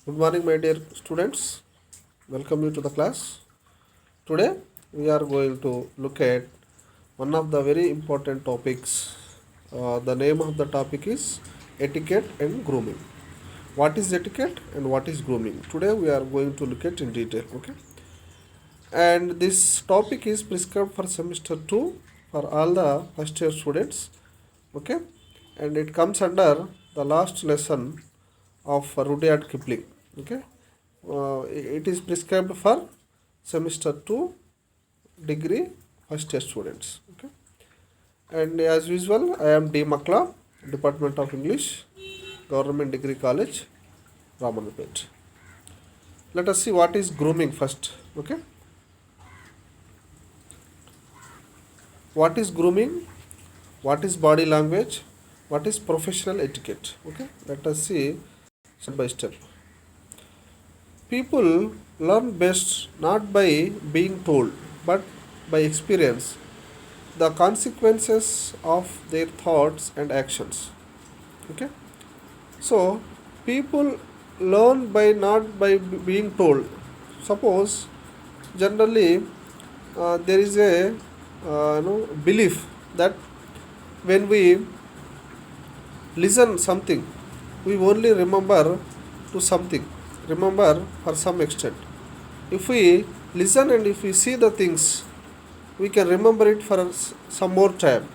Good morning, my dear students. Welcome you to the class. Today we are going to look at one of the very important topics. The name of the topic is etiquette and grooming. What is etiquette and what is grooming? Today we are going to look at in detail. Okay. And this topic is prescribed for semester 2 for all the first year students. Okay. And it comes under the last lesson of Rudyard Kipling. Okay. It is prescribed for semester 2 degree first year students. Okay. And as usual, I am D. Makla, Department of English, Government Degree College, Ramanapet. Let us see what is grooming first. Okay. What is grooming? What is body language? What is professional etiquette? Okay. Let us see step by step. People learn best not by being told but by experience the consequences of their thoughts and actions. Okay, so people learn by not by being told. Suppose generally there is a belief that when we listen something we only remember for some extent. If we listen and if we see the things we can remember it for some more time,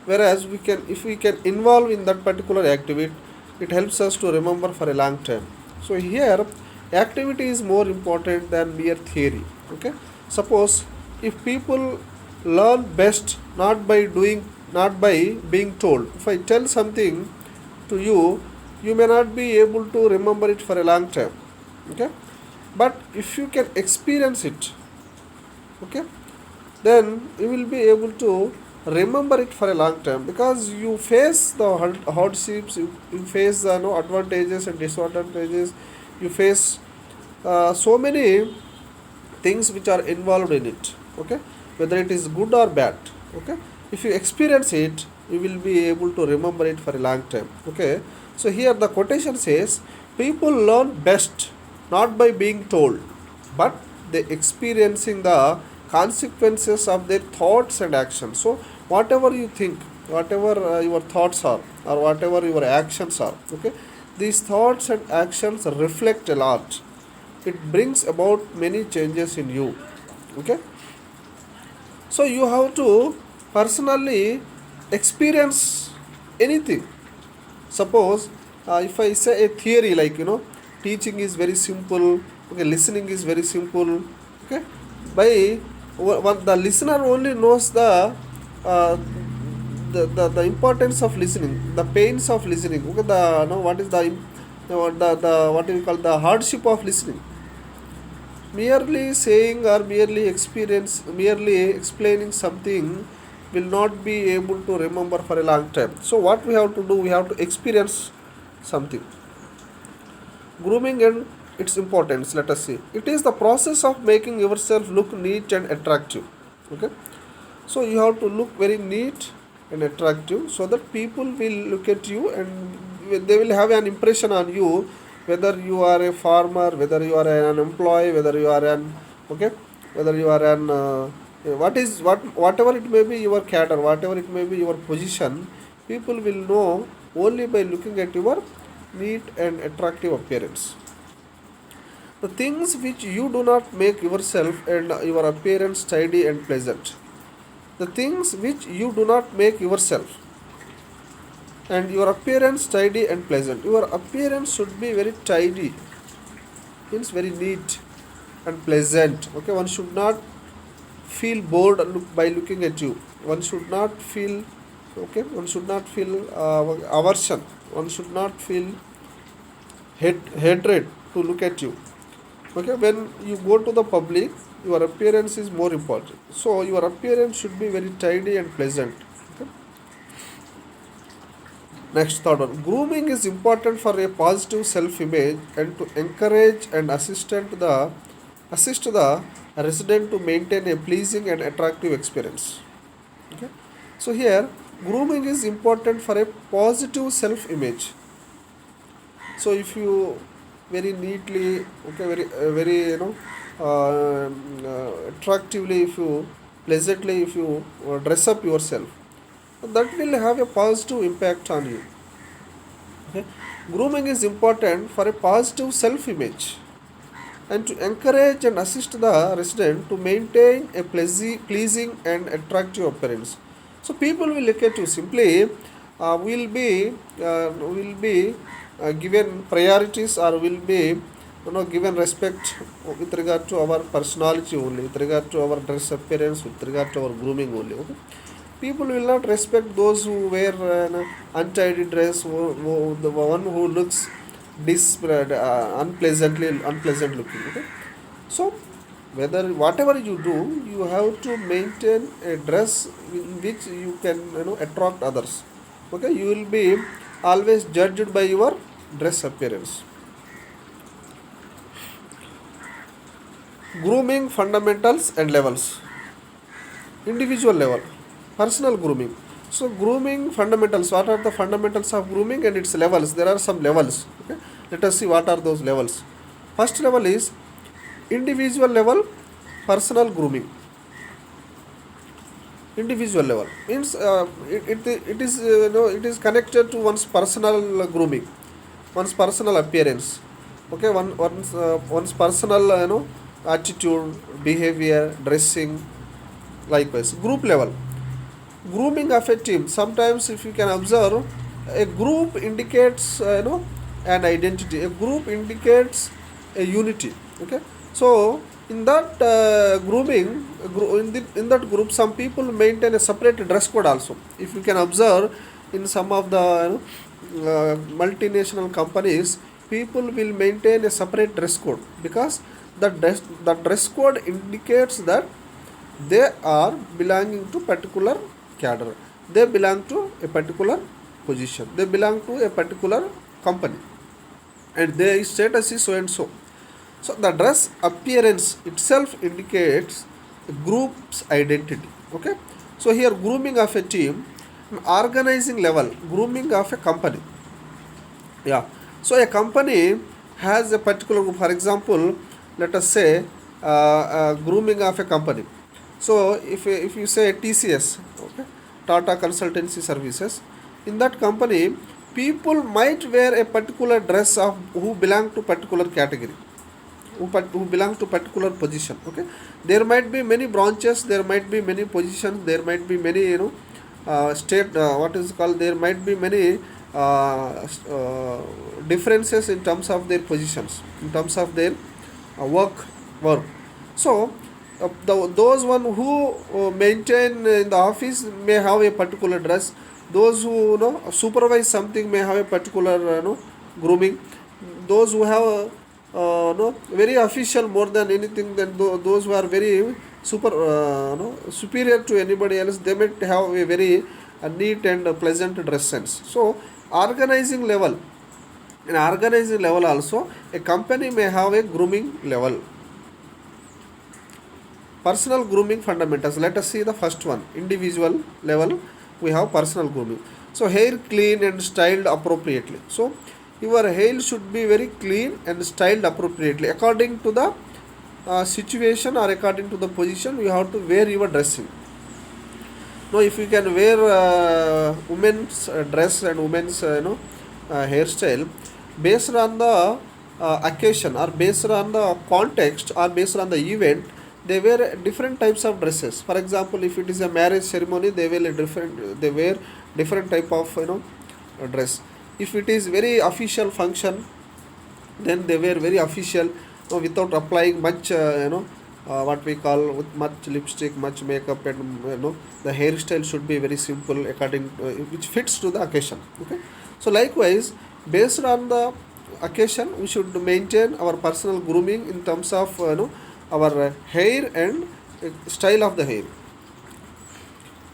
whereas we can if we can involve in that particular activity it helps us to remember for a long time. So here activity is more important than mere theory. Okay, suppose if people learn best not by being told. If I tell something to you, you may not be able to remember it for a long time. Okay, but if you can experience it, okay, then you will be able to remember it for a long time because you face the hardships, you face the advantages and disadvantages, you face so many things which are involved in it. Okay, whether it is good or bad. Okay, if you experience it you will be able to remember it for a long time. Okay, so here the quotation says people learn best not by being told but they experiencing the consequences of their thoughts and actions. So whatever you think, whatever your thoughts are or whatever your actions are, okay, these thoughts and actions reflect a lot. It brings about many changes in you. Okay, so you have to personally experience anything. Suppose if I say a theory like teaching is very simple, okay, listening is very simple. Okay, by the listener only knows uh, the importance of listening, the pains of listening. Okay, what is the what do you call the hardship of listening. Merely saying or merely explaining something will not be able to remember for a long time. So what we have to do, we have to experience something. Grooming and its importance, let us see. It is the process of making yourself look neat and attractive. Okay, so you have to look very neat and attractive so that people will look at you and they will have an impression on you, whether you are a farmer, whether you are an employee, whether you are an okay, whether you are an whatever it may be your cadre, whatever it may be your position, people will know only by looking at your neat and attractive appearance. The things which you do not make yourself and your appearance tidy and pleasant. The things which you do not make yourself and your appearance tidy and pleasant. Your appearance should be very tidy, means very neat and pleasant. Okay, one should not feel bored by looking at you. One should not feel one should not feel aversion. One should not feel hatred to look at you. Okay, when you go to the public, your appearance is more important. So your appearance should be very tidy and pleasant. Okay. Next third one, grooming is important for a positive self-image and to encourage and assist the resident to maintain a pleasing and attractive experience. Okay, so here grooming is important for a positive self-image. So if you very neatly, okay, very attractively, if you pleasantly, if you dress up yourself, that will have a positive impact on you. Okay? Grooming is important for a positive self image and to encourage and assist the resident to maintain a pleasing and attractive appearance. So people will look at you simply, will be given priorities, or will be given respect with regard to our personality only, with regard to our dress appearance, with regard to our grooming only. Okay? People will not respect those who wear an untidy dress, the one who looks unpleasant looking. Okay? So whether whatever you do, you have to maintain a dress in which you can attract others. Okay, you will be always judged by your dress appearance. Grooming fundamentals and levels. Individual level, personal grooming. So grooming fundamentals, what are the fundamentals of grooming and its levels? There are some levels. Okay, let us see what are those levels. First level is individual level personal grooming. Individual level means it is connected to one's personal grooming, one's personal appearance. Okay, one's personal attitude, behavior, dressing. Likewise, group level grooming of a team. Sometimes, if you can observe, a group indicates an identity. A group indicates a unity. Okay, so in that in that group, some people maintain a separate dress code also. If you can observe, in some of the multinational companies, people will maintain a separate dress code, because the dress code indicates that they are belonging to particular cadre, they belong to a particular position, they belong to a particular company, and their status is so and so. So the dress appearance itself indicates a group's identity. Okay, so here grooming of a team, organizing level, grooming of a company. Yeah, so a company has a particular group. For example, let us say grooming of a company. So if you say TCS, okay, Tata Consultancy Services, in that company, people might wear a particular dress of who belong to particular category, who belong to particular position. Okay, there might be many branches, there might be many positions, there might be many state, what is called, there might be many differences in terms of their positions, in terms of their work. So those one who maintain in the office may have a particular dress, those who supervise something may have a particular grooming, those who have very official more than anything, than those who are very superior to anybody else, they might have a very neat and pleasant dress sense. So organizing level, in organizing level also, a company may have a grooming level. Personal grooming fundamentals. Let us see the first one. Individual level, we have personal grooming. So hair clean and styled appropriately. So your hair should be very clean and styled appropriately according to the situation, or according to the position. You have to wear your dressing. Now if you can wear women's dress and women's hairstyle based on the occasion, or based on the context, or based on the event, they wear different types of dresses. For example, if it is a marriage ceremony, they wear different type of dress. If it is very official function, then they wear very official, without applying much what we call, with much lipstick, much makeup, and the hairstyle should be very simple, according which fits to the occasion. Okay, so likewise, based on the occasion, we should maintain our personal grooming in terms of our hair and style of the hair.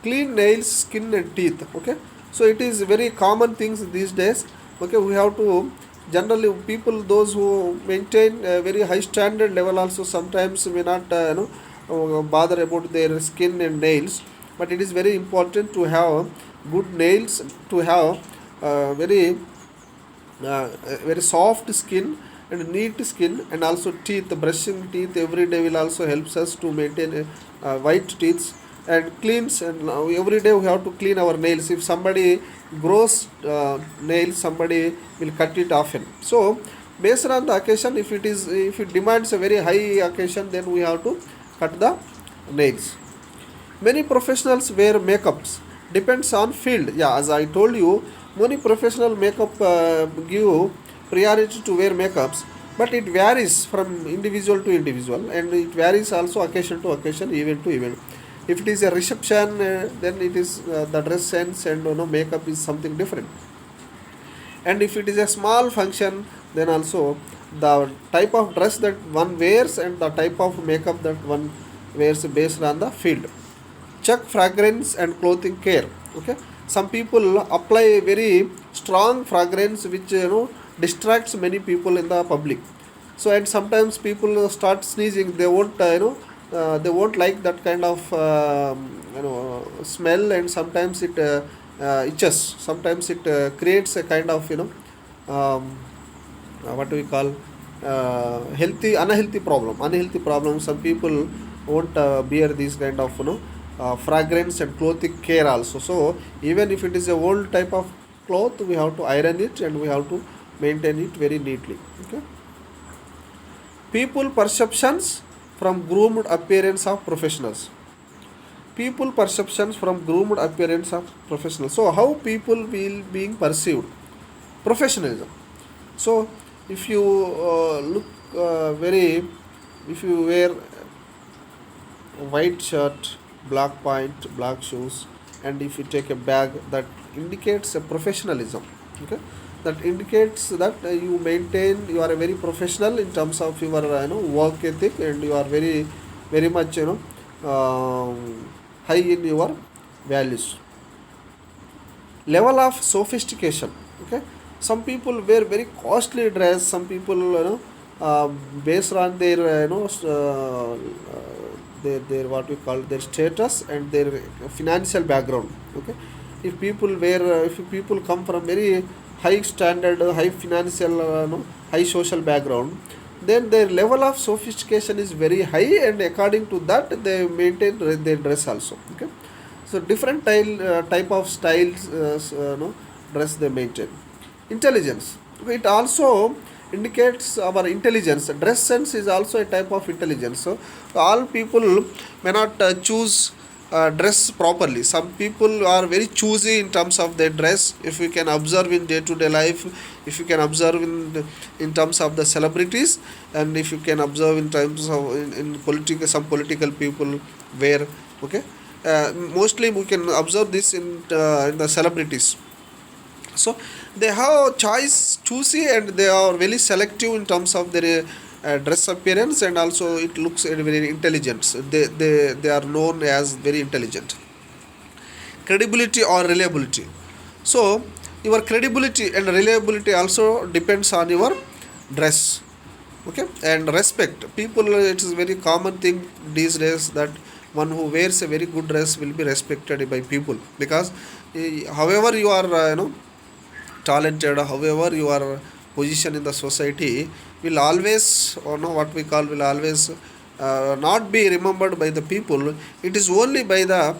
Clean nails, skin and teeth. Okay, so it is very common things these days. Okay, we have to, generally people, those who maintain a very high standard level also, sometimes may not bother about their skin and nails, but it is very important to have good nails, to have very soft skin, and neat skin, and also teeth. Brushing teeth every day will also helps us to maintain white teeth and cleans. And now every day we have to clean our nails. If somebody grows nails, somebody will cut it often. So based on the occasion, if it demands a very high occasion, then we have to cut the nails. Many professionals wear makeups. Depends on field. Yeah, as I told you, many professional makeup give priority to wear makeups, but it varies from individual to individual, and it varies also occasion to occasion, event to event. If it is a reception, then it is the dress sense and makeup is something different. And if it is a small function, then also the type of dress that one wears and the type of makeup that one wears based on the field. Check fragrance and clothing care. Okay, some people apply very strong fragrance which distracts many people in the public. So and sometimes people start sneezing, they won't like that kind of smell, and sometimes it itches, sometimes it creates a kind of um, what do we call healthy unhealthy problem. Some people won't bear these kind of fragrance and clothing care also. So even if it is a old type of cloth, we have to iron it and we have to maintain it very neatly. Okay, people perceptions from groomed appearance of professionals. People perceptions from groomed appearance of professionals. So how people will being perceived? Professionalism. So if you look very, if you wear white shirt, black pant, black shoes, and if you take a bag, that indicates a professionalism. Okay, that indicates that you maintain, you are a very professional in terms of your work ethic, and you are very much high in your values. Level of sophistication. Okay, some people wear very costly dress, some people uh, based on their their what we call their status and their financial background. Okay, if people wear if people come from very high standard, high financial high social background, then their level of sophistication is very high, and according to that they maintain their dress also. Okay, so different type of styles dress they maintain. Intelligence. Okay, it also indicates our intelligence. Dress sense is also a type of intelligence. So all people may not choose dress properly. Some people are very choosy in terms of their dress. If you can observe in day to day life, if you can observe in terms of the celebrities, and if you can observe in terms of in political, some political people wear. Okay, mostly we can observe this in the celebrities. So they have choice choosy, and they are very selective in terms of their dress appearance, and also it looks very intelligent. So they are known as very intelligent. Credibility or reliability. So your credibility and reliability also depends on your dress. Okay, and respect people, it is very common thing these days that one who wears a very good dress will be respected by people, because however you are talented, however your position in the society will always, or no, what we call, will always not be remembered by the people. It is only by the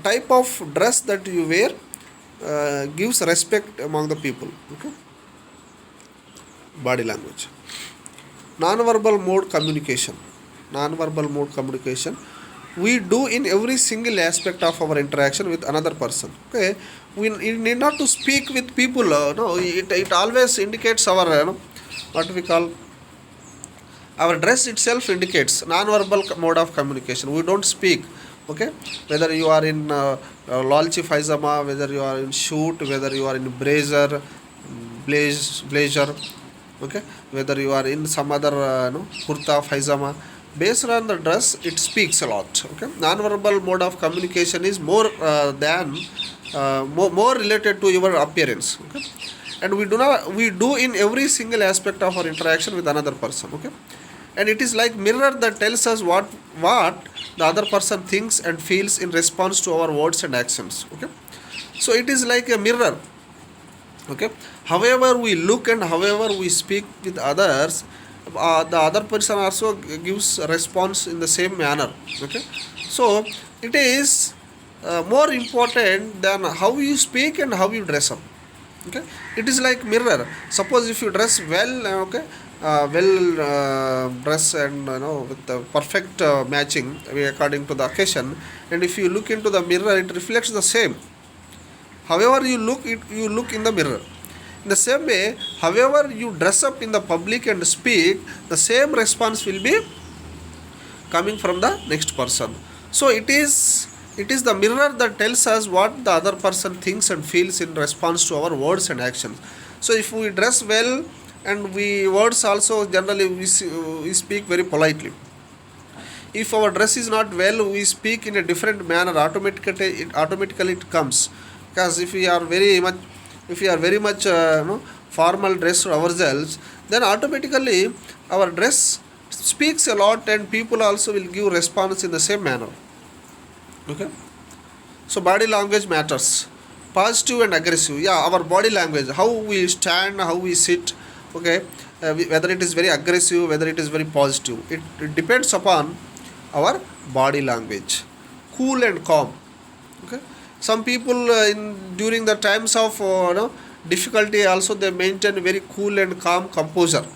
type of dress that you wear gives respect among the people. Okay, body language. Non-verbal mode communication. Non-verbal mode communication we do in every single aspect of our interaction with another person. Okay, we need not to speak with people. No, it always indicates our what we call, our dress itself indicates non-verbal mode of communication. We don't speak. Okay, whether you are in lolchi faizama, whether you are in shoot, whether you are in blazer, blazer. Okay, whether you are in some other kurta faizama, based on the dress it speaks a lot. Okay, non-verbal mode of communication is more than more related to your appearance. Okay, and we do in every single aspect of our interaction with another person. Okay, and it is like mirror that tells us what the other person thinks and feels in response to our words and actions. Okay, so it is like a mirror Okay, however we look and however we speak with others, the other person also gives a response in the same manner. Okay, so it is more important than how you speak and how you dress up. Okay, it is like mirror. Suppose if you dress well, okay, well dress and with the perfect matching according to the occasion, and if you look into the mirror, it reflects the same. However you look, it you look in the mirror. In the same way, however you dress up in the public and speak, the same response will be coming from the next person. So it is the mirror that tells us what the other person thinks and feels in response to our words and actions. So if we dress well and we words also generally we speak very politely. If our dress is not well, we speak in a different manner. Automatically it comes, because if we are very much formal dressed ourselves, then automatically our dress speaks a lot, and people also will give response in the same manner. Okay, so body language matters, positive and aggressive. Yeah, our body language, how we stand, how we sit. Okay, whether it is very aggressive, whether it is very positive, it depends upon our body language. Cool and calm. Okay, some people in during the times of difficulty also they maintain very cool and calm composure.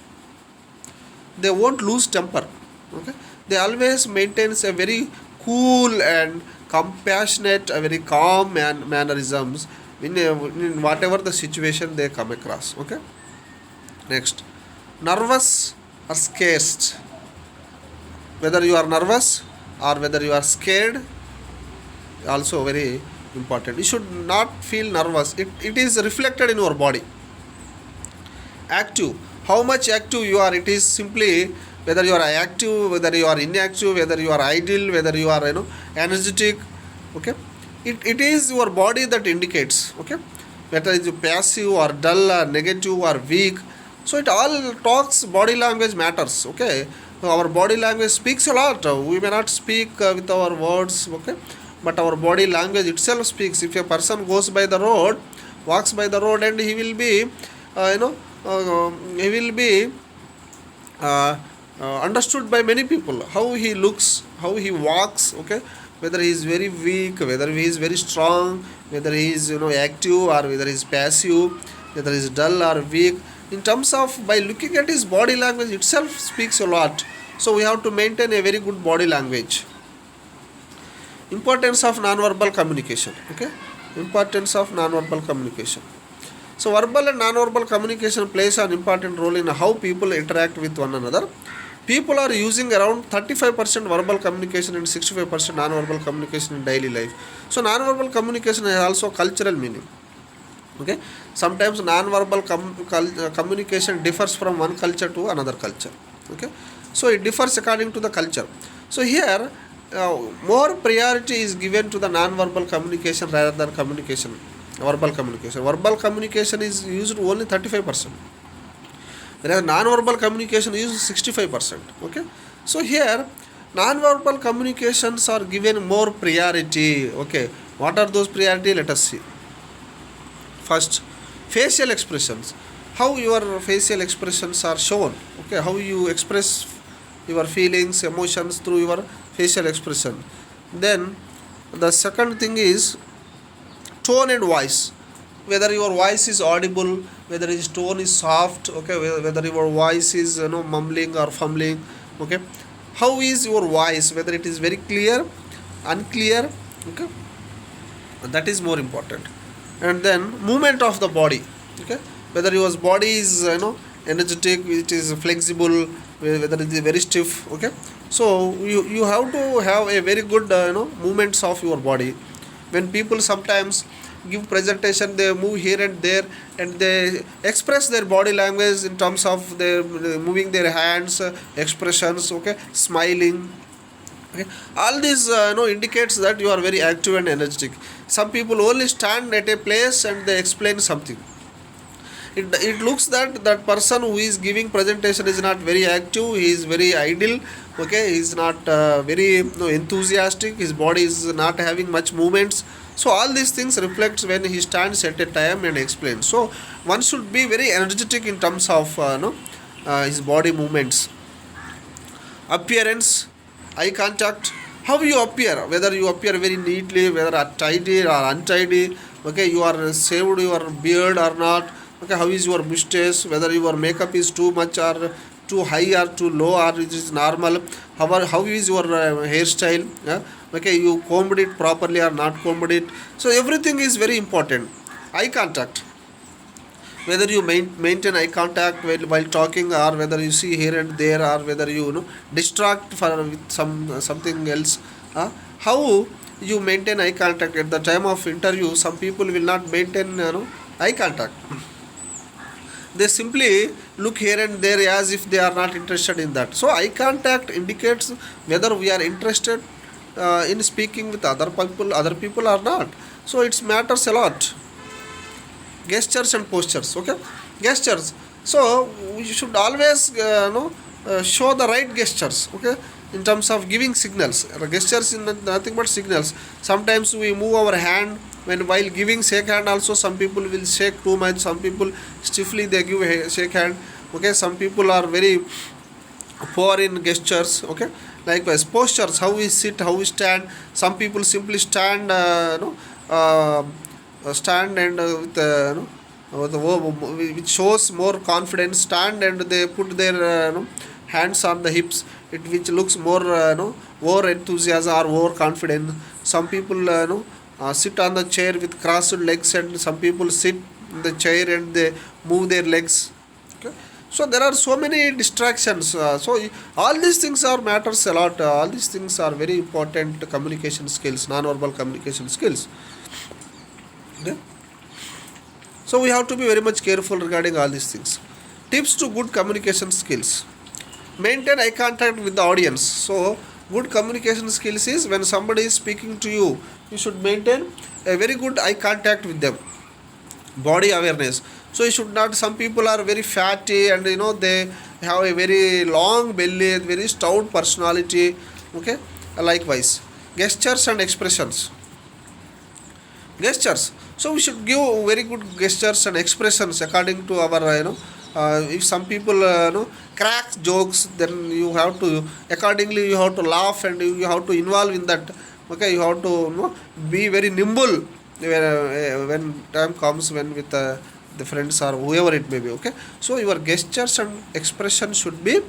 They won't lose temper. Okay, they always maintains a very cool and compassionate, a very calm mannerisms in whatever the situation they come across. Okay, next, nervous or scared. Whether you are nervous or whether you are scared, also very important. You should not feel nervous. It is reflected in your body. Active, how much active you are, it is simply whether you are active, whether you are inactive, whether you are idle, whether you are energetic. Okay, it is your body that indicates. Okay, whether it is passive or dull or negative or weak. So it all talks, body language matters. Okay, so our body language speaks a lot. We may not speak with our words. Okay, but our body language itself speaks. If a person goes by the road, walks by the road, and he will be he will be understood by many people, how he looks, how he walks. Okay, whether he is very weak, whether he is very strong, whether he is active or whether he is passive, whether he is dull or weak. In terms of, by looking at his body language itself speaks a lot. So we have to maintain a very good body language. Importance of non-verbal communication. Okay, importance of non-verbal communication. So verbal and non-verbal communication plays an important role in how people interact with one another. People are using around 35% verbal communication and 65% non-verbal communication in daily life. So non-verbal communication has also cultural meaning. Okay, sometimes non-verbal communication differs from one culture to another culture. Okay, so it differs according to the culture. So here more priority is given to the non-verbal communication rather than verbal communication. Verbal communication is used only 35%, whereas non-verbal communication is 65%. Okay, so here non-verbal communications are given more priority. Okay, what are those priority? Let us see. First, facial expressions. How your facial expressions are shown. Okay, how you express your feelings, emotions through your facial expression. Then the second thing is tone and voice. Whether your voice is audible, whether his tone is soft. Okay, whether your voice is mumbling or fumbling. Okay, how is your voice, whether it is very clear, unclear. Okay, that is more important. And then movement of the body. Okay, whether your body is energetic, it is flexible, whether it is very stiff. Okay, so you have to have a very good movements of your body. When people sometimes give presentation, they move here and there, and they express their body language in terms of their moving their hands, expressions. Okay, smiling. Okay, all these indicates that you are very active and energetic. Some people only stand at a place and they explain something, it looks that that person who is giving presentation is not very active, he is very idle, okay, he is not very enthusiastic, his body is not having much movements. So all these things reflects when he stands at a time and explains. So one should be very energetic in terms of his body movements. Appearance, eye contact, how you appear, whether you appear very neatly, whether are tidy or untidy, okay, you are shaved your beard or not, okay, how is your mustache, whether your makeup is too much or too high or too low or it is normal, how is your hairstyle, okay, you combed it properly or not combed it. So everything is very important. Eye contact, whether you maintain eye contact while talking, or whether you see here and there, or whether you distract for with something else. How you maintain eye contact at the time of interview? Some people will not maintain eye contact. They simply look here and there as if they are not interested in that. So eye contact indicates whether we are interested in speaking with other people or not. So it matters a lot. Gestures and postures, okay, gestures, so we should always show the right gestures, okay, in terms of giving signals. Gestures is nothing but signals. Sometimes we move our hand when while giving shake hand also. Some people will shake too much, some people stiffly they give shake hand, okay, some people are very poor in gestures, okay. Likewise postures, how we sit, how we stand. Some people simply stand stand and which shows more confidence, stand and they put their hands on the hips, it which looks more more enthusiasm or more confident. Some people sit on the chair with crossed legs, and some people sit in the chair and they move their legs, okay. So there are so many distractions, so all these things are matters a lot. All these things are very important communication skills, non-verbal communication skills, okay. So we have to be very much careful regarding all these things. Tips to good communication skills: maintain eye contact with the audience. So good communication skills is when somebody is speaking to you, you should maintain a very good eye contact with them. Body awareness, so you should not, some people are very fatty and they have a very long belly, very stout personality, okay. Likewise gestures and expressions. Gestures, so we should give very good gestures and expressions according to our if some people crack jokes, then you have to accordingly, you have to laugh and you have to involve in that, okay. You have to be very nimble when time comes, when with the friends or whoever it may be, okay. So your gestures and expression should be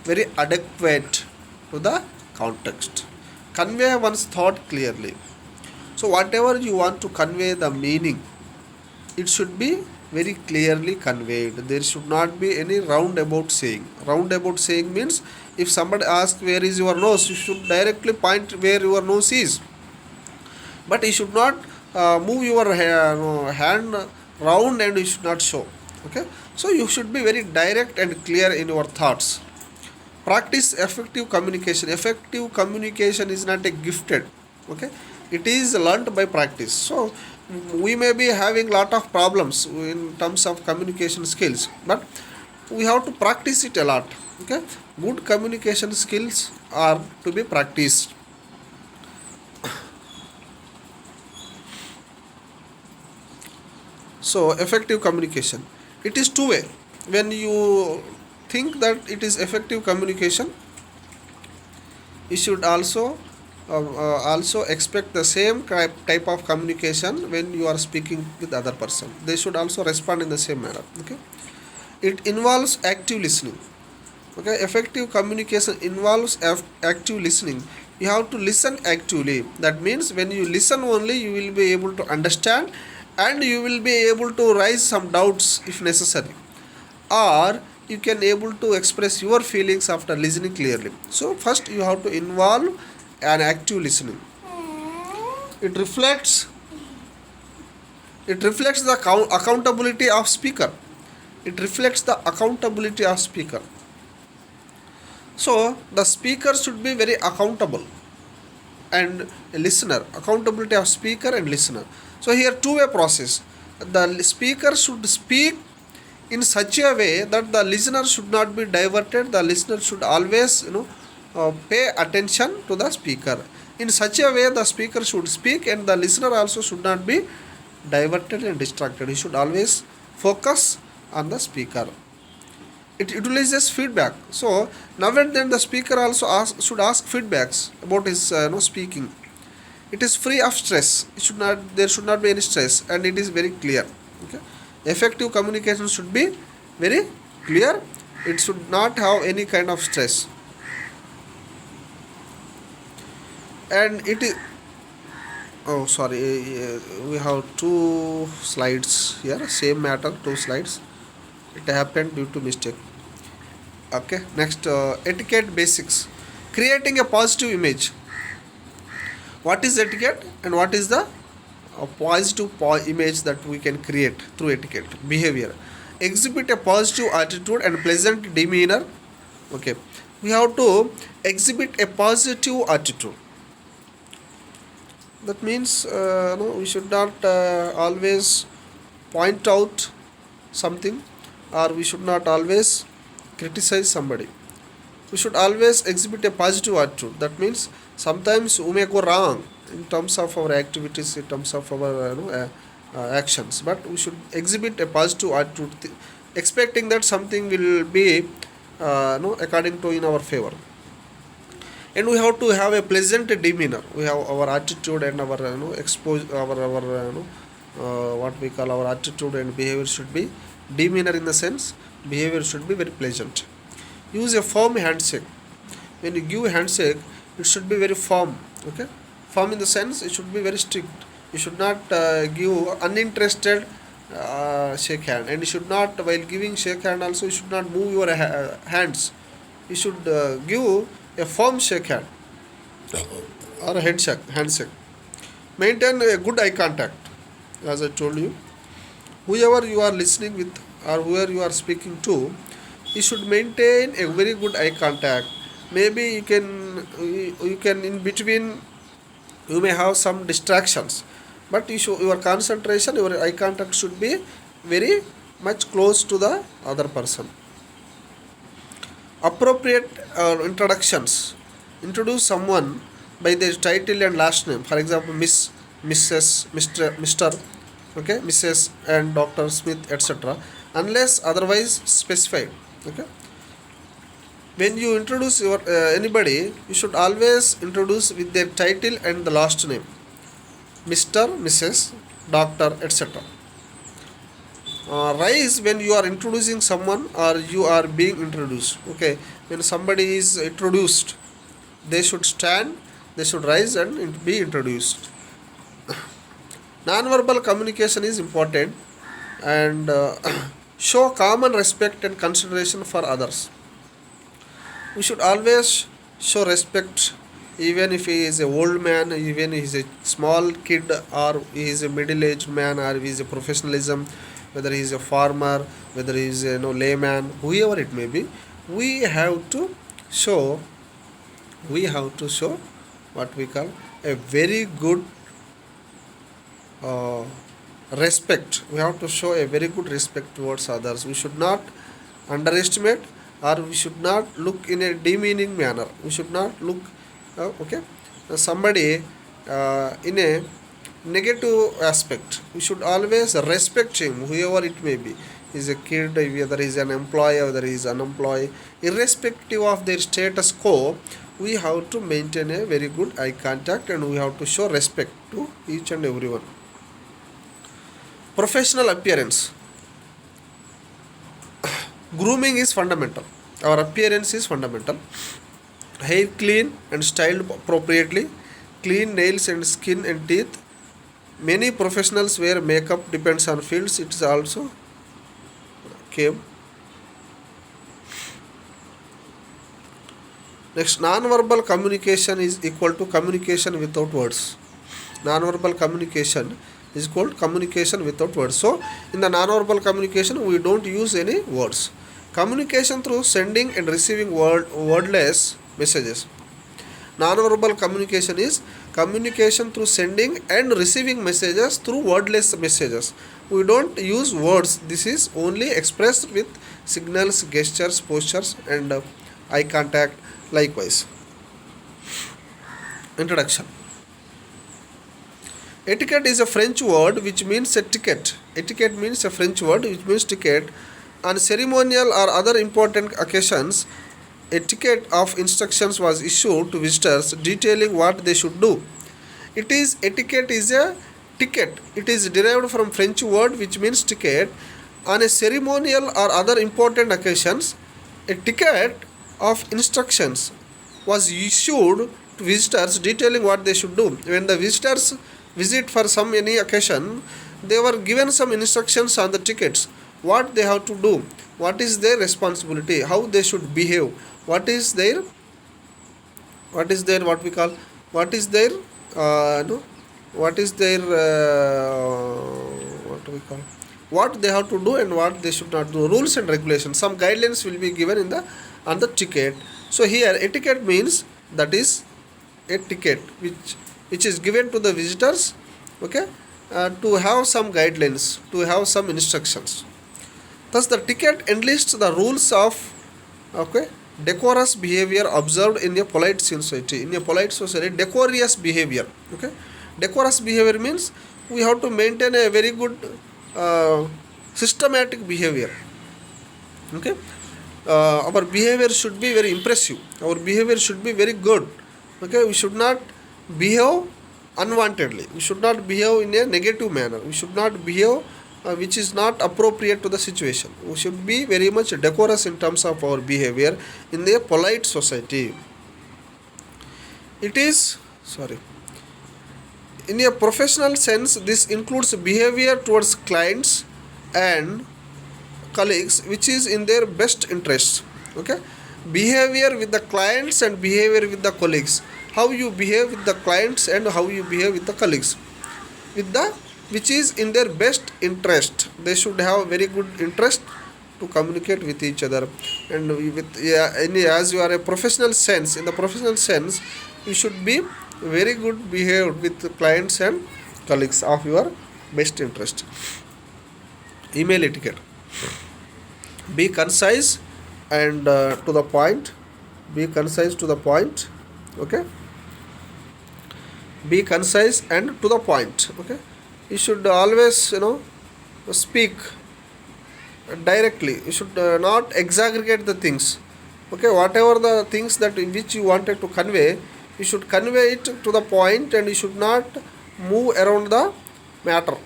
very adequate to the context. Convey one's thought clearly. So whatever you want to convey the meaning, it should be very clearly conveyed. There should not be any roundabout saying. Roundabout saying means if somebody asks where is your nose, you should directly point where your nose is. But you should not move your hand round and you should not show, okay. So you should be very direct and clear in your thoughts. Practice effective communication. Effective communication is not a gifted, okay, it is learnt by practice. So we may be having lot of problems in terms of communication skills, but we have to practice it a lot, okay. Good communication skills are to be practiced. So effective communication, it is two way. When you think that it is effective communication, you should also expect the same type of communication when you are speaking with other person. They should also respond in the same manner, okay. It involves active listening, okay. Effective communication involves active listening. You have to listen actively. That means when you listen only, you will be able to understand and you will be able to raise some doubts if necessary, or you can able to express your feelings after listening clearly. So first you have to involve an active listening. It reflects the accountability of speaker. It reflects the accountability of speaker. So the speaker should be very accountable and a listener. Accountability of speaker and listener. So here two-way process. The speaker should speak in such a way that the listener should not be diverted. The listener should always pay attention to the speaker. In such a way the speaker should speak, and the listener also should not be diverted and distracted. He should always focus on the speaker. It utilizes feedback. So now and then the speaker also should ask feedbacks about his speaking. It is free of stress. There should not be any stress, and it is very clear. Okay, effective communication should be very clear. It should not have any kind of stress, and it is. Oh, sorry. We have two slides here. Same matter, two slides. It happened due to mistake. Okay. Next, etiquette basics. Creating a positive image. What is etiquette and what is the positive image that we can create through etiquette behavior? Exhibit a positive attitude and pleasant demeanor. Okay. We have to exhibit a positive attitude. That means no, we should not always point out something, or we should not always criticize somebody. We should always exhibit a positive attitude. That means sometimes we may go wrong in terms of our activities, in terms of our actions, but we should exhibit a positive attitude, expecting that something will be according to in our favor. And we have to have a pleasant demeanor. We have our attitude and our what we call our attitude and behavior should be demeanor, in the sense behavior should be very pleasant. Use a firm handshake. When you give a handshake, it should be very firm. Okay, firm in the sense it should be very strict. You should not give uninterested shake hand, and you should not, while giving shake hand also, you should not move your hands. You should give a firm shake hand or a handshake. Maintain a good eye contact. As I told you, whoever you are listening with or whoever you are speaking to, you should maintain a very good eye contact. Maybe you can in between you may have some distractions, but your concentration, your eye contact should be very much close to the other person. Appropriate introductions. Introduce someone by their title and last name. For example, Miss, Mrs., Mr., okay, Mrs. and Dr. Smith, etc., unless otherwise specified. Okay. When you introduce your anybody, you should always introduce with their title and the last name, Mr., Mrs., Doctor, etc. Rise when you are introducing someone or you are being introduced. Okay, when somebody is introduced, they should stand, they should rise and be introduced. Non-verbal communication is important, and show common respect and consideration for others. We should always show respect, even if he is a old man, even if he is a small kid, or he is a middle-aged man, or he is a professionalism, whether he is a farmer, whether he is a layman, whoever it may be. We have to show what we call a very good respect. We have to show a very good respect towards others. We should not underestimate, or we should not look in a demeaning manner. We should not look somebody in a negative aspect. We should always respect him, whoever it may be. He is a kid, whether he is an employee, whether he is unemployed, irrespective of their status quo. We have to maintain a very good eye contact, and we have to show respect to each and everyone. Professional appearance. Grooming is fundamental. Our appearance is fundamental. Hair clean and styled appropriately. Clean nails and skin and teeth. Many professionals wear makeup, depends on fields. It is also came. Next, non-verbal communication is equal to communication without words. Non-verbal communication is called communication without words. So, in the non-verbal communication, we don't use any words. Communication through sending and receiving wordless messages. Non-verbal communication is communication through sending and receiving messages through wordless messages. We don't use words. This is only expressed with signals, gestures, postures, and eye contact. Likewise. Introduction. Etiquette is a French word which means a ticket. Etiquette means a French word which means ticket. On ceremonial or other important occasions, a ticket of instructions was issued to visitors detailing what they should do. Etiquette is a ticket. It is derived from French word which means ticket. On a ceremonial or other important occasions, a ticket of instructions was issued to visitors detailing what they should do. When the visitors visit for some any occasion, they were given some instructions on the tickets, what they have to do, what is their responsibility, how they should behave, what is their what we call, what is their no what is their what we call, what they have to do and what they should not do, rules and regulations, some guidelines will be given in the on the ticket. So here etiquette means that is a ticket which is given to the visitors, okay, to have some guidelines, to have some instructions. Thus the ticket enlists the rules of, okay, decorous behavior observed in a polite society. In a polite society, decorous behavior, okay, decorous behavior means we have to maintain a very good systematic behavior, okay. Our behavior should be very impressive, our behavior should be very good, okay. We should not behave unwantedly, we should not behave in a negative manner, we should not behave which is not appropriate to the situation. We should be very much decorous in terms of our behavior in a polite society. It is, in a professional sense, this includes behavior towards clients and colleagues which is in their best interest, okay. Behavior with the clients and behavior with the colleagues, how you behave with the clients and how you behave with the colleagues, with the which is in their best interest. They should have very good interest to communicate with each other, and with as you are a professional sense, in the professional sense, you should be very good behaved with the clients and colleagues of your best interest. Email etiquette. Be concise and to the point. Be concise to the point, okay. Be concise and to the point, okay. You should always speak directly. You should not exaggerate the things, okay. Whatever the things that which you wanted to convey, you should convey it to the point, and you should not move around the matter.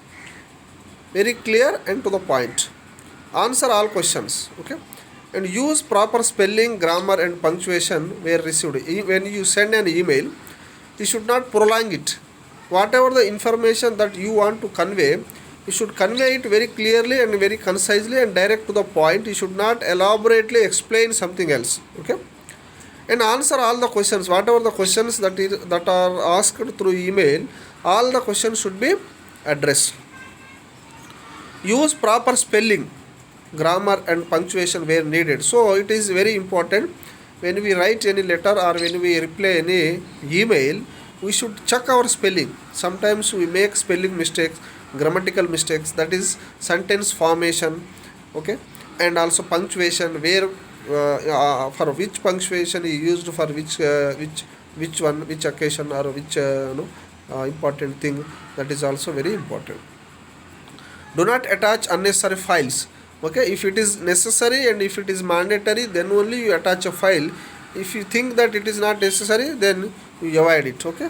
Very clear and to the point. Answer all questions, okay, and use proper spelling, grammar and punctuation where received. When you send an email, you should not prolong it. Whatever the information that you want to convey, you should convey it very clearly and very concisely and direct to the point. You should not elaborately explain something else, okay. And answer all the questions, whatever the questions that are asked through email, all the questions should be addressed. Use proper spelling, grammar and punctuation where needed. So it is very important when we write any letter or when we reply any email, we should check our spelling. Sometimes we make spelling mistakes, grammatical mistakes, that is sentence formation, okay, and also punctuation, where for which punctuation is used for which one, which occasion or which important thing, that is also very important. Do not attach unnecessary files, okay. If it is necessary and if it is mandatory, then only you attach a file. If you think that it is not necessary, then you avoid it, okay.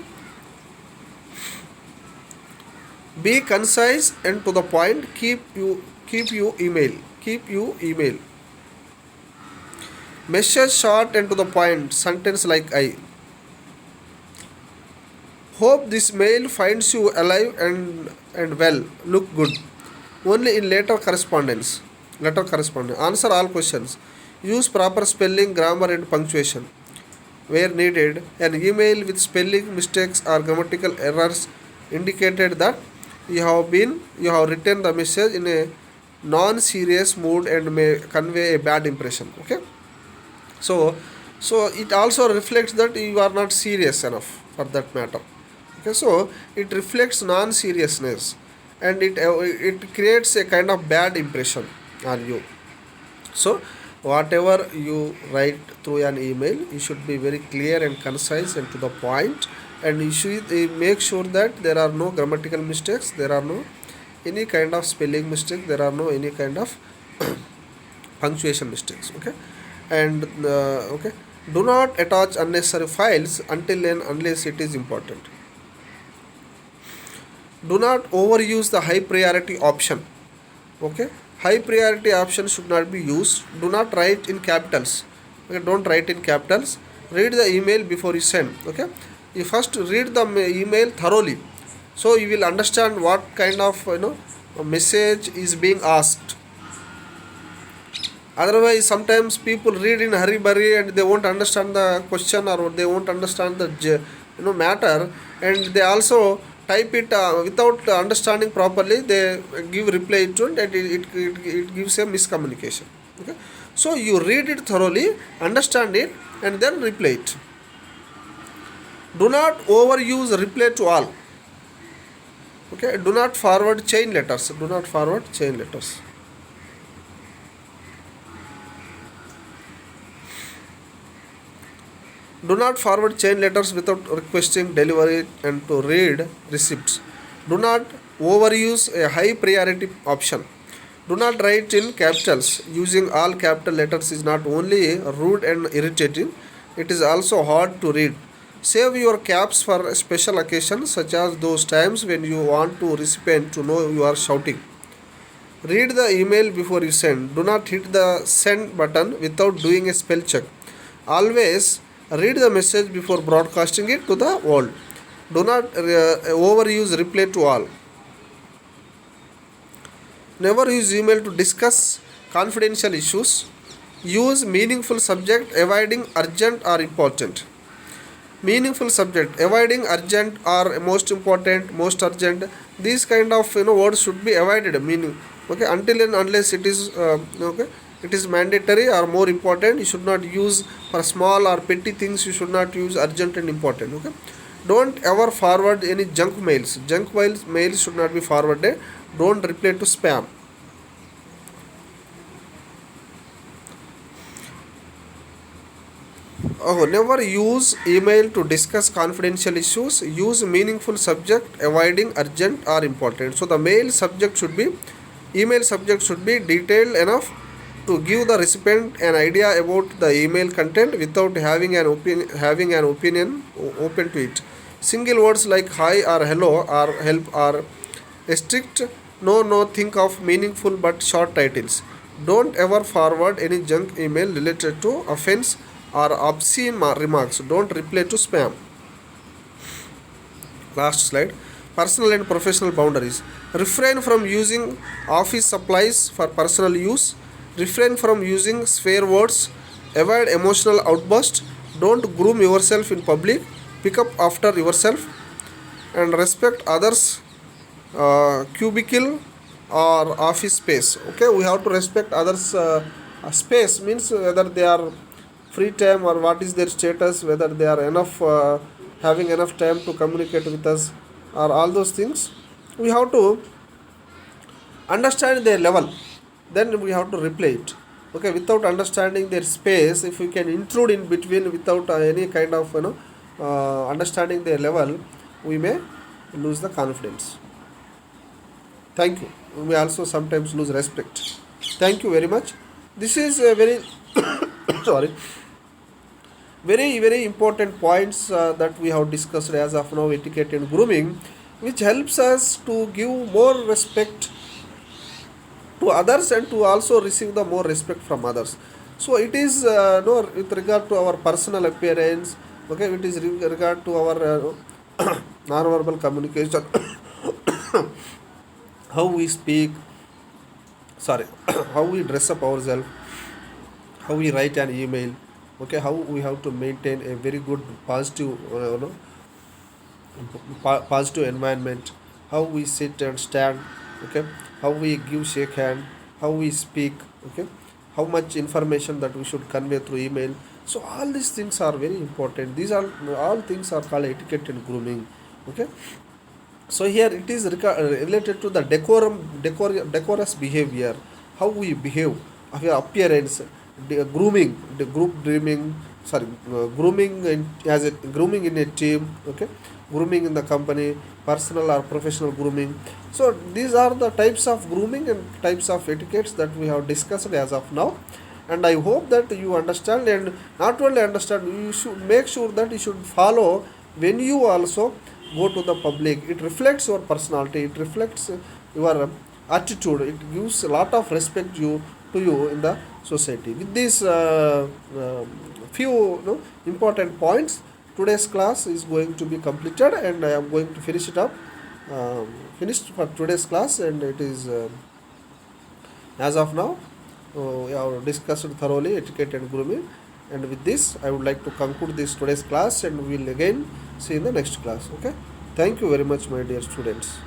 Be concise and to the point. Keep you email. Message short and to the point. Sentence like I. Hope this mail finds you alive and well. Look good. Only in letter correspondence. Answer all questions. Use proper spelling, grammar and punctuation where needed. An email with spelling mistakes or grammatical errors indicated that you have written the message in a non-serious mood and may convey a bad impression, okay. So it also reflects that you are not serious enough for that matter. Okay, so it reflects non-seriousness, and it creates a kind of bad impression on you. So whatever you write through an email, you should be very clear and concise and to the point, and you should make sure that there are no grammatical mistakes, there are no any kind of spelling mistake, there are no any kind of punctuation mistakes. Okay, and okay, do not attach unnecessary files until and unless it is important. Do not overuse the high priority option. Okay, high priority option should not be used. Do not write in capitals. Okay, don't write in capitals. Read the email before you send. Okay, you first read the email thoroughly, so you will understand what kind of message is being asked. Otherwise, sometimes people read in hurry burry and they won't understand the question, or they won't understand the matter, and they also type it without understanding properly. They give reply to it, and it gives a miscommunication. Okay, so you read it thoroughly, understand it, and then reply it. Do not overuse reply to all. Okay, do not forward chain letters. Do not forward chain letters. Do not forward chain letters without requesting delivery and to read receipts. Do not overuse a high priority option. Do not write in capitals. Using all capital letters is not only rude and irritating, it is also hard to read. Save your caps for special occasions, such as those times when you want to recipient to know you are shouting. Read the email before you send. Do not hit the send button without doing a spell check. Always read the message before broadcasting it to the world. Do not overuse reply to all. Never use email to discuss confidential issues. Use meaningful subject, avoiding urgent or important. Meaningful subject, avoiding urgent or most important, most urgent. These kind of words should be avoided. Meaning, okay, until and unless it is okay, it is mandatory or more important. You should not use for small or petty things. You should not use urgent and important. Okay, don't ever forward any junk mails. Mails should not be forwarded. Don't reply to spam. Oh, never use email to discuss confidential issues. Use meaningful subject, avoiding urgent or important. So the email subject should be detailed enough to give the recipient an idea about the email content without having an opinion open to it. Single words like hi or hello or help are strict. No, think of meaningful but short titles. Don't ever forward any junk email related to offense or obscene remarks. Don't reply to spam. Last slide. Personal and professional boundaries. Refrain from using office supplies for personal use. Refrain from using swear words. Avoid emotional outbursts. Don't groom yourself in public. Pick up after yourself. And respect others' cubicle or office space. Okay, we have to respect others' space. Means whether they are free time or what is their status, whether they are enough having enough time to communicate with us, or all those things. We have to understand their level, then we have to reply it. Okay, without understanding their space, if we can intrude in between without any kind of understanding their level, we may lose the confidence. Thank you. We may also sometimes lose respect. Thank you very much. This is a very sorry, very important points that we have discussed as of now, etiquette and grooming, which helps us to give more respect to others and to also receive the more respect from others. So it is no with regard to our personal appearance. Okay, it is with regard to our non-verbal communication, how we speak, sorry, how we dress up ourselves, how we write an email. Okay, how we have to maintain a very good positive positive environment, how we sit and stand. Okay, how we give shake hand, how we speak. Okay, how much information that we should convey through email. So all these things are very important. These are all things are called etiquette and grooming. Okay, so here it is related to the decorous behavior, how we behave, our appearance, grooming, the group grooming, sorry, grooming grooming in a team. Okay, grooming in the company, personal or professional grooming. So these are the types of grooming and types of etiquettes that we have discussed as of now, and I hope that you understand, and not only understand, you should make sure that you should follow when you also go to the public. It reflects your personality, it reflects your attitude, it gives a lot of respect to you in the society. With these few important points, today's class is going to be completed, and I am going to finish it up, finished for today's class, and it is as of now we have discussed thoroughly etiquette and grooming. And with this, I would like to conclude this today's class, and we will again see in the next class. Okay, thank you very much, my dear students.